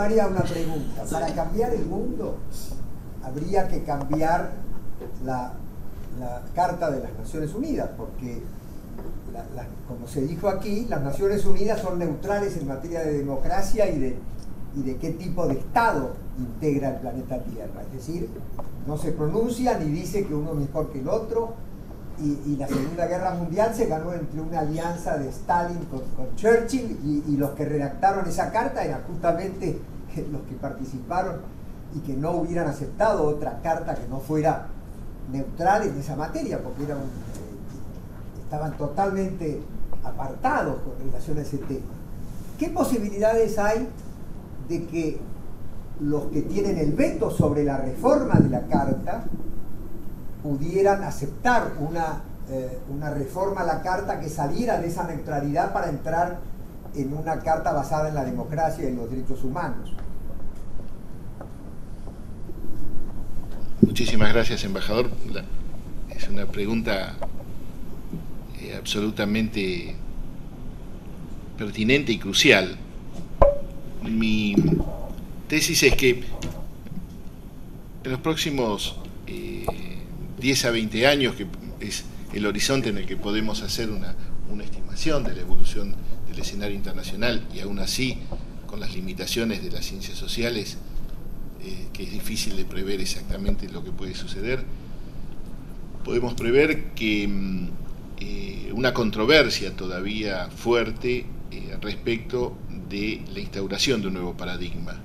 haría una pregunta. Para cambiar el mundo, habría que cambiar la Carta de las Naciones Unidas, porque, como se dijo aquí, las Naciones Unidas son neutrales en materia de democracia y de qué tipo de Estado integra el planeta Tierra. Es decir, no se pronuncia ni dice que uno es mejor que el otro, y la Segunda Guerra Mundial se ganó entre una alianza de Stalin con Churchill, y los que redactaron esa carta eran justamente los que participaron y que no hubieran aceptado otra carta que no fuera neutral en esa materia, porque estaban totalmente apartados con relación a ese tema. ¿Qué posibilidades hay de que los que tienen el veto sobre la reforma de la Carta pudieran aceptar una reforma a la Carta que saliera de esa neutralidad para entrar en una Carta basada en la democracia y en los derechos humanos? Muchísimas gracias, embajador. Es una pregunta absolutamente pertinente y crucial. Mi tesis es que en los próximos 10 a 20 años, que es el horizonte en el que podemos hacer una estimación de la evolución del escenario internacional, y aún así, con las limitaciones de las ciencias sociales, que es difícil de prever exactamente lo que puede suceder, podemos prever que una controversia todavía fuerte respecto de la instauración de un nuevo paradigma.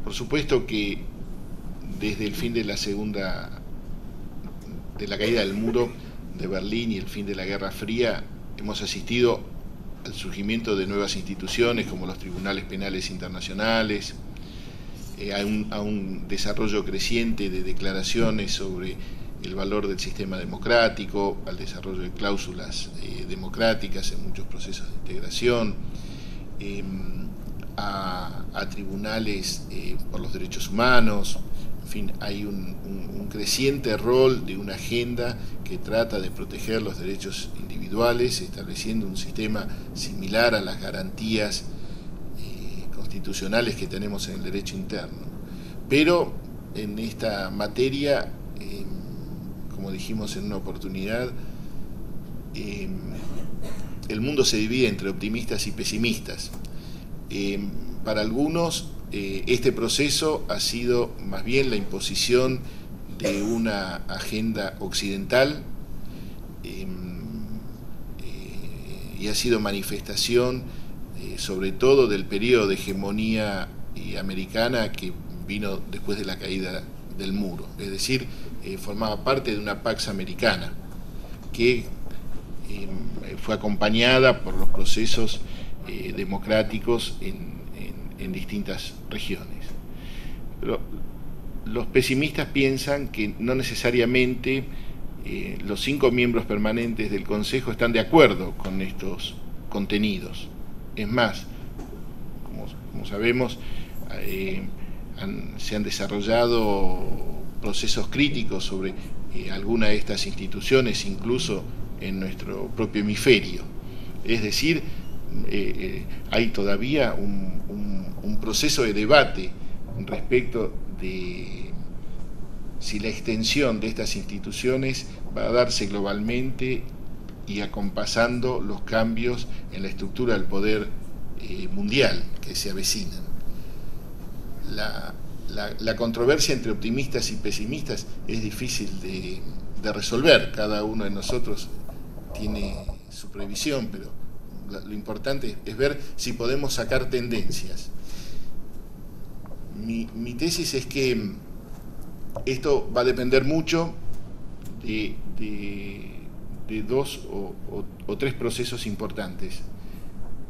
Por supuesto que desde el fin de la caída del muro de Berlín y el fin de la Guerra Fría, hemos asistido al surgimiento de nuevas instituciones como los tribunales penales internacionales, a un desarrollo creciente de declaraciones sobre el valor del sistema democrático, al desarrollo de cláusulas democráticas en muchos procesos de integración, a tribunales por los derechos humanos. En fin, hay un creciente rol de una agenda que trata de proteger los derechos individuales, estableciendo un sistema similar a las garantías constitucionales que tenemos en el derecho interno. Pero en esta materia, como dijimos en una oportunidad, el mundo se divide entre optimistas y pesimistas. Para algunos, este proceso ha sido más bien la imposición de una agenda occidental y ha sido manifestación sobre todo del periodo de hegemonía americana que vino después de la caída del muro, es decir, formaba parte de una Pax Americana que fue acompañada por los procesos democráticos en distintas regiones. Pero los pesimistas piensan que no necesariamente los 5 miembros permanentes del Consejo están de acuerdo con estos contenidos. Es más, como sabemos, se han desarrollado procesos críticos sobre algunas de estas instituciones, incluso en nuestro propio hemisferio. Es decir, hay todavía un proceso de debate respecto de si la extensión de estas instituciones va a darse globalmente y acompasando los cambios en la estructura del poder mundial que se avecinan. La controversia entre optimistas y pesimistas es difícil de resolver. Cada uno de nosotros tiene su previsión, pero lo importante es ver si podemos sacar tendencias. Mi tesis es que esto va a depender mucho de 2 o 3 procesos importantes.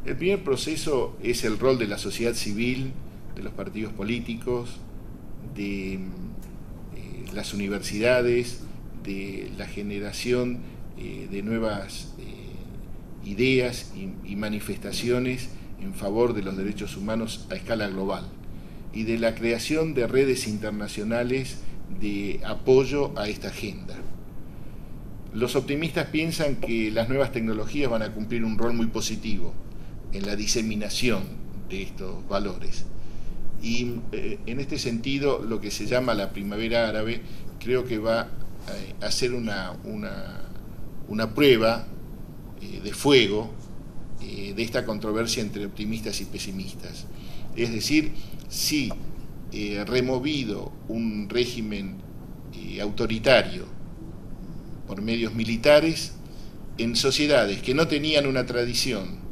El primer proceso es el rol de la sociedad civil, de los partidos políticos, de las universidades, de la generación de nuevas ideas y manifestaciones en favor de los derechos humanos a escala global y de la creación de redes internacionales de apoyo a esta agenda. Los optimistas piensan que las nuevas tecnologías van a cumplir un rol muy positivo en la diseminación de estos valores. Y en este sentido, lo que se llama la primavera árabe, creo que va a ser una prueba de fuego de esta controversia entre optimistas y pesimistas. Es decir, si removido un régimen autoritario por medios militares, en sociedades que no tenían una tradición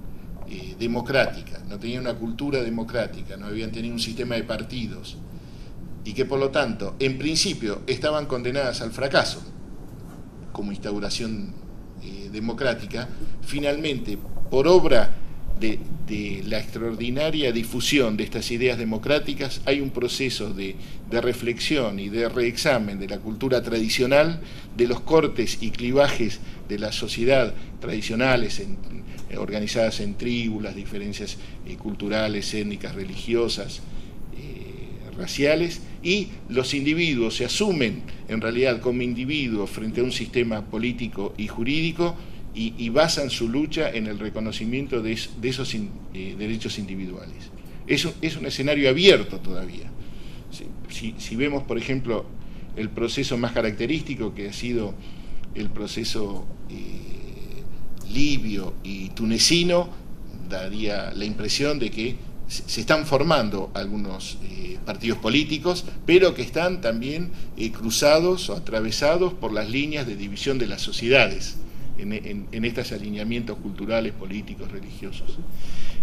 democrática, no tenían una cultura democrática, no habían tenido un sistema de partidos, y que por lo tanto, en principio, estaban condenadas al fracaso como instauración democrática, finalmente, por obra de la extraordinaria difusión de estas ideas democráticas, hay un proceso de reflexión y de reexamen de la cultura tradicional, de los cortes y clivajes de la sociedad tradicionales, organizadas en tribus, las diferencias culturales, étnicas, religiosas, raciales, y los individuos se asumen en realidad como individuos frente a un sistema político y jurídico, y basan su lucha en el reconocimiento de esos derechos individuales. Es un escenario abierto todavía. Si vemos, por ejemplo, el proceso más característico, que ha sido el proceso libio y tunecino, daría la impresión de que se están formando algunos partidos políticos, pero que están también cruzados o atravesados por las líneas de división de las sociedades, en estos alineamientos culturales, políticos, religiosos.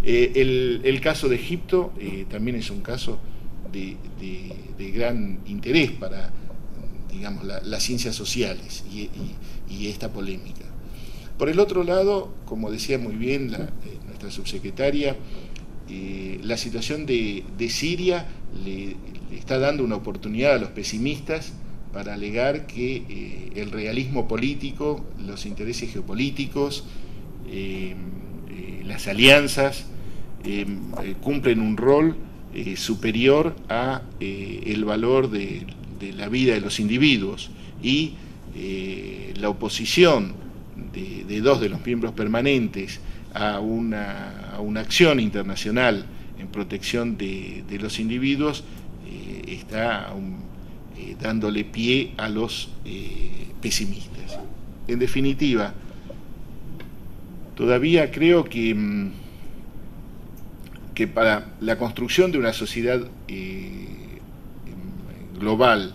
El caso de Egipto también es un caso de gran interés para, digamos, las ciencias sociales y esta polémica. Por el otro lado, como decía muy bien nuestra subsecretaria, la situación de Siria le está dando una oportunidad a los pesimistas para alegar que el realismo político, los intereses geopolíticos, las alianzas cumplen un rol superior a el valor de la vida de los individuos, y la oposición de dos de los miembros permanentes a una acción internacional en protección de los individuos está dándole pie a los pesimistas. En definitiva, todavía creo que para la construcción de una sociedad global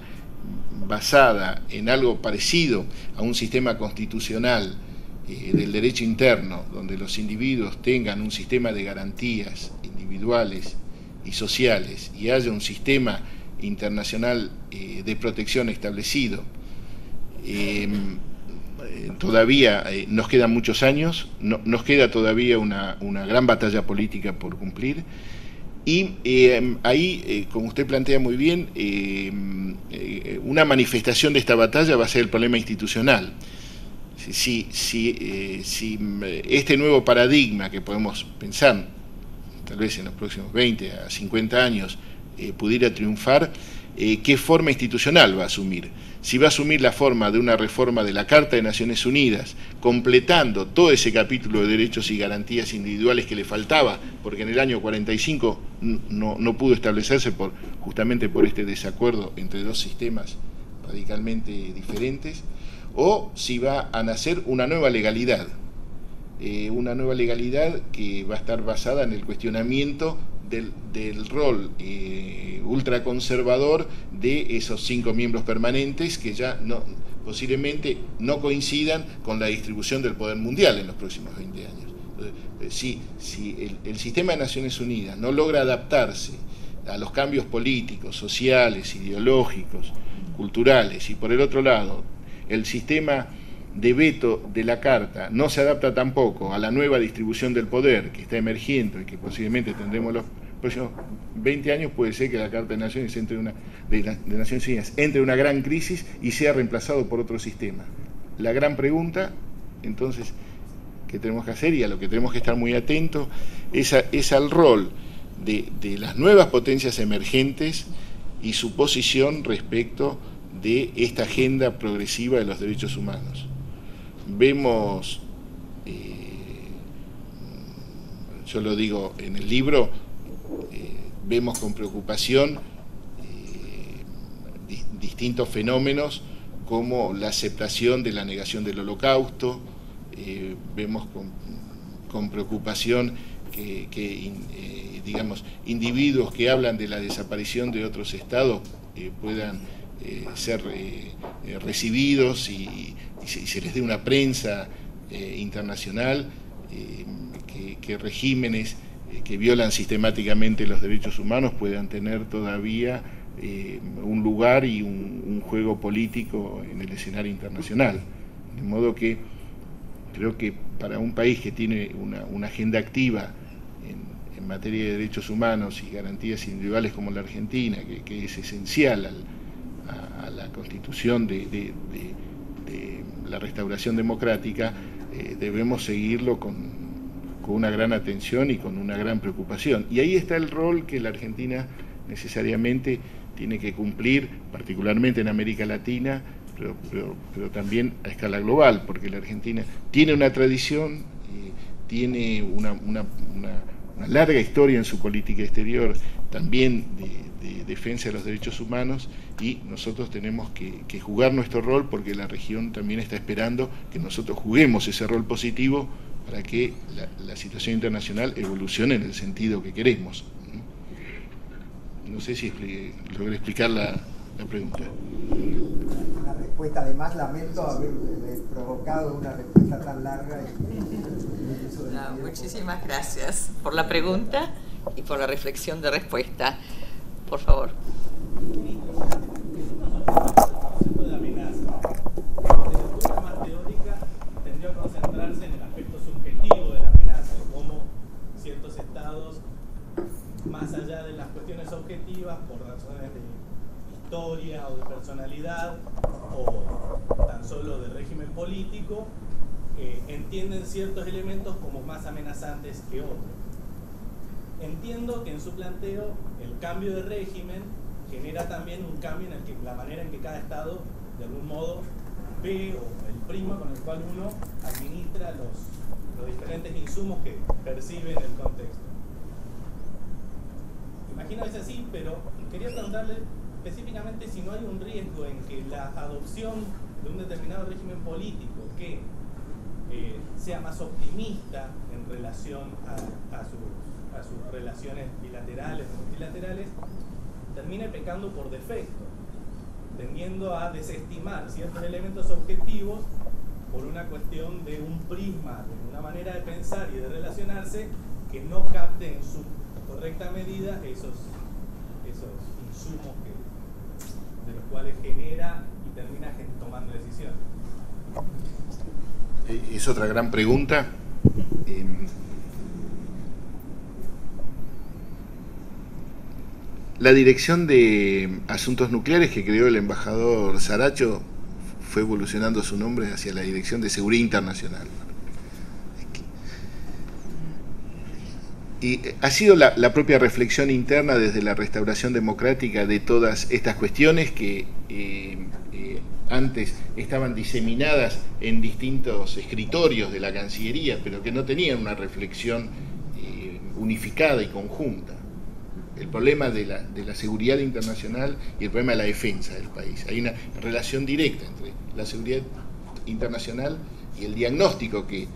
basada en algo parecido a un sistema constitucional del derecho interno, donde los individuos tengan un sistema de garantías individuales y sociales, y haya un sistema internacional de protección establecido, todavía nos quedan muchos años, nos queda todavía una gran batalla política por cumplir, y ahí, como usted plantea muy bien, una manifestación de esta batalla va a ser el problema institucional. Si este nuevo paradigma que podemos pensar, tal vez en los próximos 20 a 50 años, pudiera triunfar, ¿qué forma institucional va a asumir? Si va a asumir la forma de una reforma de la Carta de Naciones Unidas, completando todo ese capítulo de derechos y garantías individuales que le faltaba, porque en el año 45 no pudo establecerse justamente por este desacuerdo entre dos sistemas radicalmente diferentes, o si va a nacer una nueva legalidad que va a estar basada en el cuestionamiento del rol ultraconservador de esos 5 miembros permanentes, que ya posiblemente no coincidan con la distribución del poder mundial en los próximos 20 años. Si el sistema de Naciones Unidas no logra adaptarse a los cambios políticos, sociales, ideológicos, culturales, y por el otro lado el sistema de veto de la Carta no se adapta tampoco a la nueva distribución del poder que está emergiendo y que posiblemente tendremos los próximos 20 años, puede ser que la Carta de Naciones de Naciones Unidas entre en una gran crisis y sea reemplazado por otro sistema. La gran pregunta, entonces, que tenemos que hacer, y a lo que tenemos que estar muy atentos, es al rol de las nuevas potencias emergentes y su posición respecto de esta agenda progresiva de los derechos humanos. Vemos, yo lo digo en el libro, vemos con preocupación distintos fenómenos como la aceptación de la negación del Holocausto. Vemos con preocupación que digamos, individuos que hablan de la desaparición de otros estados puedan ser recibidos y se les dé una prensa internacional, que regímenes que violan sistemáticamente los derechos humanos puedan tener todavía un lugar y un juego político en el escenario internacional. De modo que creo que para un país que tiene una agenda activa en materia de derechos humanos y garantías individuales como la Argentina, que es esencial a la constitución de la restauración democrática, debemos seguirlo con una gran atención y con una gran preocupación. Y ahí está el rol que la Argentina necesariamente tiene que cumplir, particularmente en América Latina, pero también a escala global, porque la Argentina tiene una tradición, tiene una larga historia en su política exterior, también de defensa de los derechos humanos, y nosotros tenemos que jugar nuestro rol, porque la región también está esperando que nosotros juguemos ese rol positivo para que la situación internacional evolucione en el sentido que queremos. No sé si logré explicar la pregunta. Una respuesta, además lamento haber provocado una respuesta tan larga. Muchísimas gracias por la pregunta y por la reflexión de respuesta. Por favor. De amenaza. Desde la postura más teórica tendría que concentrarse en el aspecto subjetivo de la amenaza, de cómo ciertos estados, más allá de las cuestiones objetivas, por razones de historia o de personalidad o tan solo de régimen político, entienden ciertos elementos como más amenazantes que otros. Entiendo que en su planteo el cambio de régimen genera también un cambio en la manera en que cada estado de algún modo ve, o el prisma con el cual uno administra los diferentes insumos que percibe en el contexto. Imagino que es así, pero quería preguntarle específicamente si no hay un riesgo en que la adopción de un determinado régimen político que sea más optimista en relación a sus relaciones bilaterales o multilaterales, termine pecando por defecto, tendiendo a desestimar ciertos elementos objetivos por una cuestión de un prisma, de una manera de pensar y de relacionarse que no capte en su correcta medida esos insumos de los cuales genera y termina tomando decisiones. Es otra gran pregunta. La Dirección de Asuntos Nucleares que creó el embajador Saracho fue evolucionando su nombre hacia la Dirección de Seguridad Internacional. Y ha sido la propia reflexión interna desde la restauración democrática de todas estas cuestiones que antes estaban diseminadas en distintos escritorios de la Cancillería, pero que no tenían una reflexión unificada y conjunta. El problema de la seguridad internacional y el problema de la defensa del país. Hay una relación directa entre la seguridad internacional y el diagnóstico que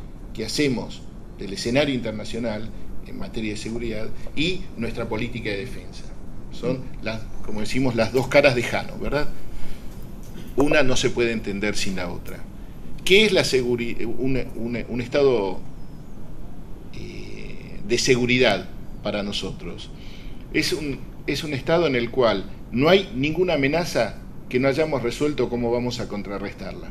hacemos del escenario internacional en materia de seguridad y nuestra política de defensa. Son, como decimos, las dos caras de Jano, ¿verdad? Una no se puede entender sin la otra. ¿Qué es la seguridad? Un estado de seguridad para nosotros. Es un estado en el cual no hay ninguna amenaza que no hayamos resuelto cómo vamos a contrarrestarla.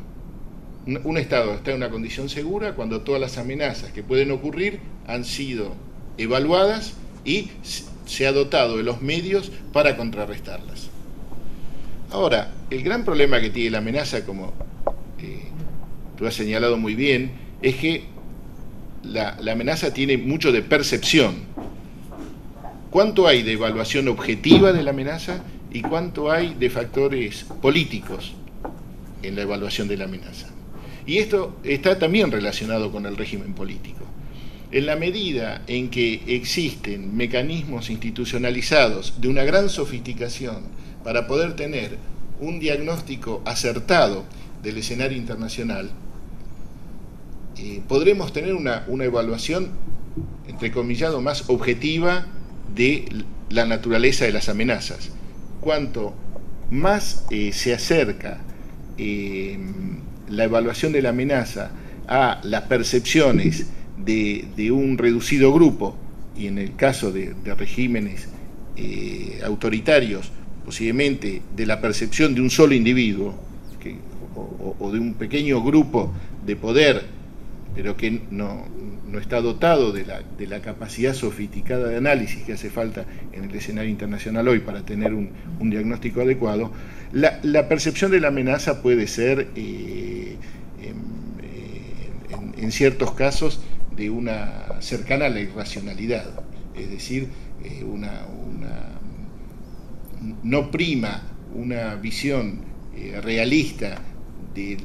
Un estado está en una condición segura cuando todas las amenazas que pueden ocurrir han sido evaluadas y se ha dotado de los medios para contrarrestarlas. Ahora, el gran problema que tiene la amenaza, como tú has señalado muy bien, es que la amenaza tiene mucho de percepción. ¿Cuánto hay de evaluación objetiva de la amenaza y cuánto hay de factores políticos en la evaluación de la amenaza? Y esto está también relacionado con el régimen político. En la medida en que existen mecanismos institucionalizados de una gran sofisticación para poder tener un diagnóstico acertado del escenario internacional, podremos tener una evaluación, entrecomillado, más objetiva de la naturaleza de las amenazas. Cuanto más se acerca la evaluación de la amenaza a las percepciones de un reducido grupo, y en el caso de regímenes autoritarios, posiblemente de la percepción de un solo individuo, o de un pequeño grupo de poder, pero que no está dotado de la capacidad sofisticada de análisis que hace falta en el escenario internacional hoy para tener un diagnóstico adecuado, la percepción de la amenaza puede ser, en ciertos casos, de una cercana a la irracionalidad, es decir, no prima una visión realista de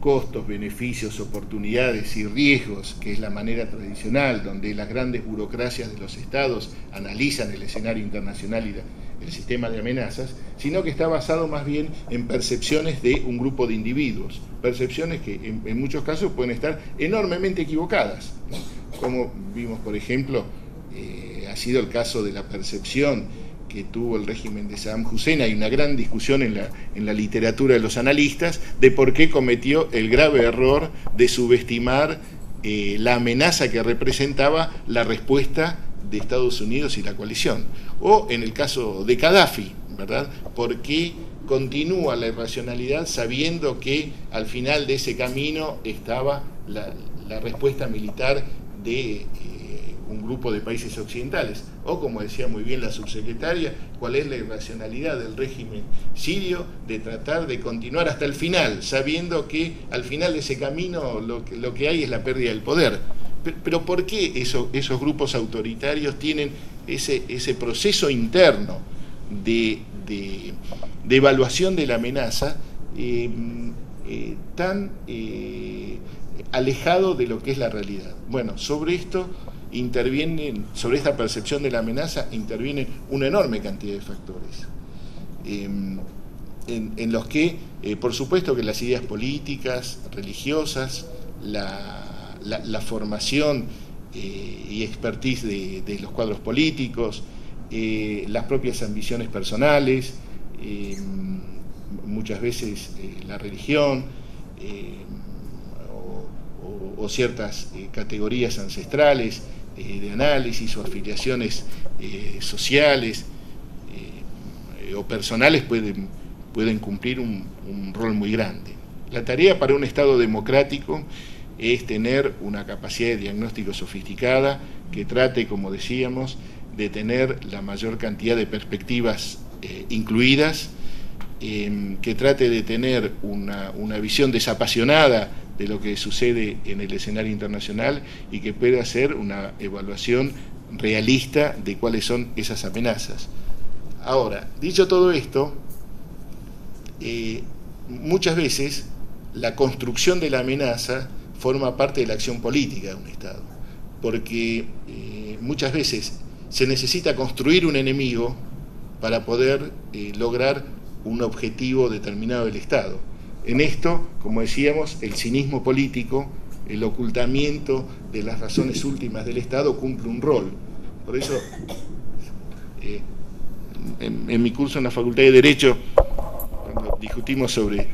costos, beneficios, oportunidades y riesgos, que es la manera tradicional, donde las grandes burocracias de los estados analizan el escenario internacional y el sistema de amenazas, sino que está basado más bien en percepciones de un grupo de individuos, percepciones que en muchos casos pueden estar enormemente equivocadas, ¿no? Como vimos, por ejemplo, ha sido el caso de la percepción que tuvo el régimen de Saddam Hussein. Hay una gran discusión en la literatura de los analistas de por qué cometió el grave error de subestimar la amenaza que representaba la respuesta de Estados Unidos y la coalición. O en el caso de Gaddafi, ¿verdad? ¿Por qué continúa la irracionalidad sabiendo que al final de ese camino estaba la respuesta militar de un grupo de países occidentales? O, como decía muy bien la subsecretaria, cuál es la irracionalidad del régimen sirio de tratar de continuar hasta el final, sabiendo que al final de ese camino lo que hay es la pérdida del poder. Pero ¿por qué esos grupos autoritarios tienen ese proceso interno de evaluación de la amenaza tan alejado de lo que es la realidad? Bueno, sobre esta percepción de la amenaza intervienen una enorme cantidad de factores, en los que, por supuesto, que las ideas políticas, religiosas, la formación y expertise de los cuadros políticos, las propias ambiciones personales, muchas veces la religión, o ciertas categorías ancestrales de análisis o afiliaciones sociales o personales pueden cumplir un rol muy grande. La tarea para un Estado democrático es tener una capacidad de diagnóstico sofisticada que trate, como decíamos, de tener la mayor cantidad de perspectivas incluidas, que trate de tener una visión desapasionada de lo que sucede en el escenario internacional y que pueda hacer una evaluación realista de cuáles son esas amenazas. Ahora, dicho todo esto, muchas veces la construcción de la amenaza forma parte de la acción política de un Estado, porque muchas veces se necesita construir un enemigo para poder lograr un objetivo determinado del Estado. En esto, como decíamos, el cinismo político, el ocultamiento de las razones últimas del Estado cumple un rol. Por eso, en mi curso en la Facultad de Derecho, cuando discutimos sobre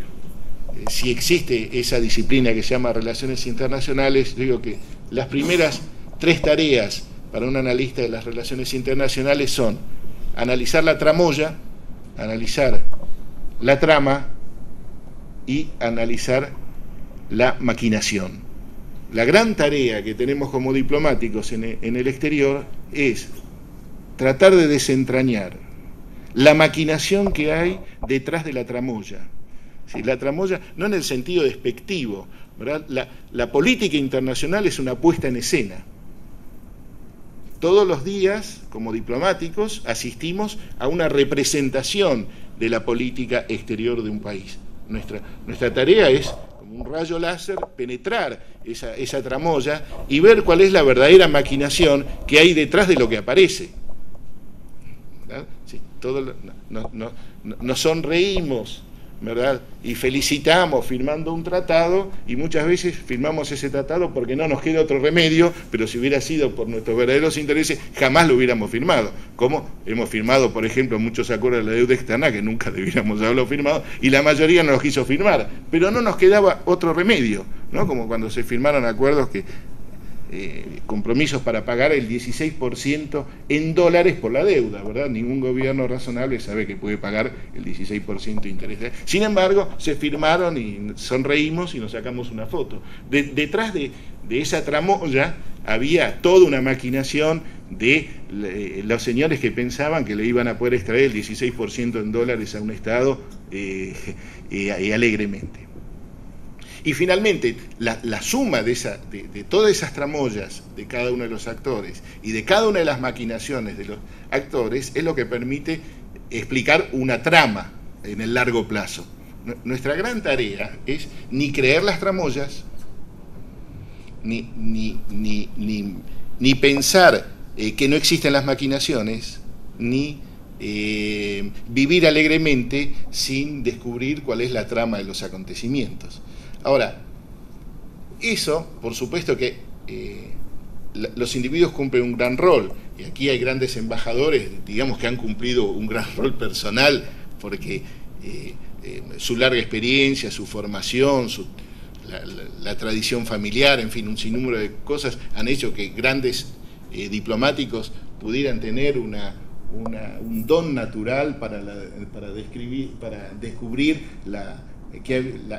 si existe esa disciplina que se llama Relaciones Internacionales, digo que las primeras 3 tareas para un analista de las relaciones internacionales son analizar la tramoya, analizar la trama y analizar la maquinación. La gran tarea que tenemos como diplomáticos en el exterior es tratar de desentrañar la maquinación que hay detrás de la tramoya. ¿Sí? La tramoya, no en el sentido despectivo, ¿verdad? La política internacional es una puesta en escena. Todos los días, como diplomáticos, asistimos a una representación de la política exterior de un país. Nuestra tarea es, como un rayo láser, penetrar esa tramoya y ver cuál es la verdadera maquinación que hay detrás de lo que aparece. ¿Verdad? Sí, nos sonreímos, ¿verdad? Y felicitamos firmando un tratado, y muchas veces firmamos ese tratado porque no nos queda otro remedio, pero si hubiera sido por nuestros verdaderos intereses, jamás lo hubiéramos firmado. Como hemos firmado, por ejemplo, muchos acuerdos de la deuda externa que nunca debiéramos haberlo firmado, y la mayoría no los quiso firmar, pero no nos quedaba otro remedio, ¿no? Como cuando se firmaron acuerdos que compromisos para pagar el 16% en dólares por la deuda, ¿verdad? Ningún gobierno razonable sabe que puede pagar el 16% de interés. Sin embargo, se firmaron y sonreímos y nos sacamos una foto. Detrás de esa tramoya había toda una maquinación de los señores que pensaban que le iban a poder extraer el 16% en dólares a un Estado alegremente. Y finalmente, la suma de todas esas tramoyas de cada uno de los actores y de cada una de las maquinaciones de los actores es lo que permite explicar una trama en el largo plazo. Nuestra gran tarea es ni creer las tramoyas, ni pensar que no existen las maquinaciones, ni vivir alegremente sin descubrir cuál es la trama de los acontecimientos. Ahora, eso, por supuesto que los individuos cumplen un gran rol, y aquí hay grandes embajadores, digamos, que han cumplido un gran rol personal, porque su larga experiencia, su formación, la tradición familiar, en fin, un sinnúmero de cosas han hecho que grandes diplomáticos pudieran tener un don natural para descubrir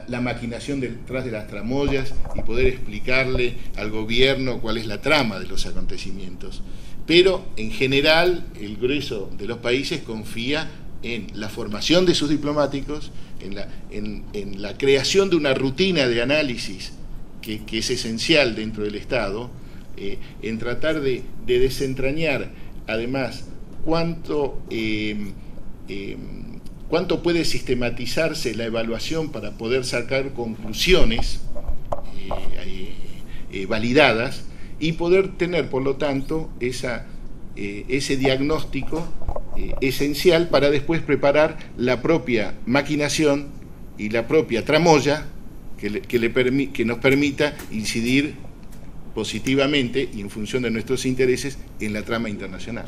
la maquinación detrás de las tramoyas y poder explicarle al gobierno cuál es la trama de los acontecimientos. Pero en general el grueso de los países confía en la formación de sus diplomáticos, en la creación de una rutina de análisis que es esencial dentro del Estado, en tratar de desentrañar además cuánto puede sistematizarse la evaluación para poder sacar conclusiones validadas y poder tener, por lo tanto, ese diagnóstico esencial para después preparar la propia maquinación y la propia tramoya que nos permita incidir positivamente y en función de nuestros intereses en la trama internacional.